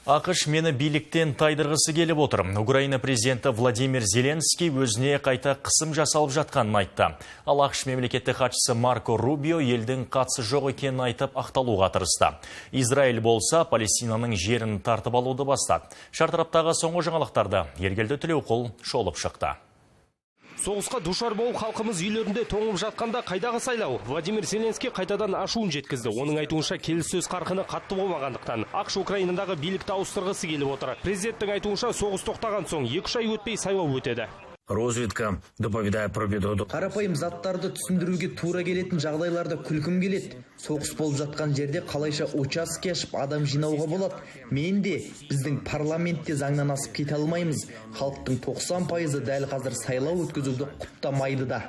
ақш мені биліктен тайдырғысы келіп отыр. Украина президенті Владимир Зеленский өзіне қайта қысым жасалып жатқанын айтты. Ал ақш мемлекеттік хатшысы Марко Рубио елдің қатысы жоқ екенін айтып ақталуға тырысты. Израиль болса Палестинаның жерін тартып алуды бастады. Шартараптағы соңғы жаңалықтарды Ергелді Тілеуқұл шолып шықты. Соғысқа душар болып халқымыз үйлерінде тоңып жатқанда қайдағы сайлау? Владимир Зеленский қайтадан ашуын жеткізді. Оның айтуынша келіссөз қарқыны қатты болмағандықтан ақш Украинадағы билікті ауыстырғысы келіп отыр. Президенттің айтуынша соғыс тоқтаған соң 2 ай өтпей сайлау өтеді. Розвідка доповідає про беду. Қарапайым заттарды түсіндіруге тура келетін жағдайларда күлкім келеді. Соғыс болып жатқан жерде қалайша учаске ашып адам жинауға болады. Мен де біздің парламентте заңнан асып кете алмаймыз. Халықтың 90% дәл қазір сайлау өткізуді құптамайды да.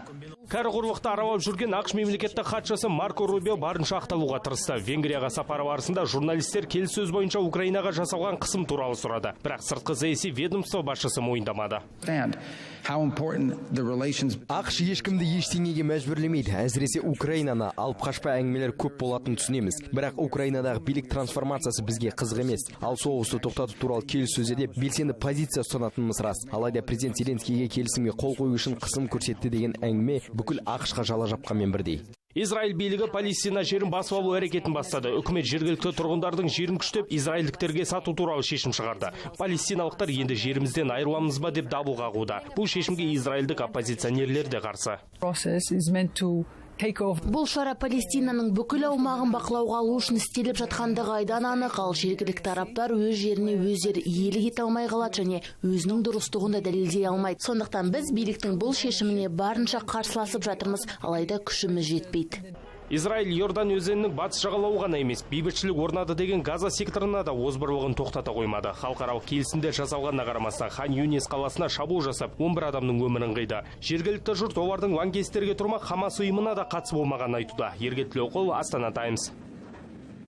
Кәрі құрлықты аралап жүрген ақш мемлекеттік хатшысы Марко Рубио барынша ақталуға тырысты. Венгрияға сапары барысында журналистер келіссөз бойынша Украинаға жасалған қысым туралы сұрады. Бірақ сыртқы саяси ведомство басшысы мойындамады. ақш ешкімді ештеңеге мәжбүрлемейді. Әсіресе Украинаны алып қашпа әңгімелер көп болатын түсінеміз. Бірақ Украинадағы билік трансформациясы бізге қызық емес. Ал соғысты тоқтату туралы келіссөзде белсенді позиция ұстанатынымыз рас. Алайда президент Зеленскийге келісімге қол қою үшін қысым көрсетті деген әңгіме бүкіл ақшқа жала жапқанмен бірдей. Израиль билігі Палестина жерін басып алу әрекетін бастады. Үкімет жергілікті тұрғындардың жерін күштеп израильдіктерге сату туралы шешім шығарды. Палестиналықтар енді жерімізден айырыламыз ба деп дабыл қағуда. Бұл шешімге израильдік оппозиционерлер де қарсы. Бұл шара Палестинаның бүкіл аумағын бақылауға алу үшін істеліп жатқандығы айдан анық. Ал жергілікті араптар өз жеріне өздері иелік ете алмай қалады және өзінің дұрыстығын да дәлелдей алмайды. Сондықтан біз биліктің бұл шешіміне барынша қарсыласып жатырмыз, алайда күшіміз жетпейді. Израиль Йордан өзенінің батыс жағалауы ғана емес, бейбітшілік орнады деген Газа секторына да озбырлығын тоқтата қоймады. Халықаралық келісімдер жасалғанына қарамастан Хан Юнис қаласына шабуыл жасап, 11 адамның өмірін қиды. Жергілікті жұрт олардың лаңкестерге тұрмақ Хамас ұйымына да қатысы болмағанын айтуда. Ергел Тілеуқұл, Астана Таймс.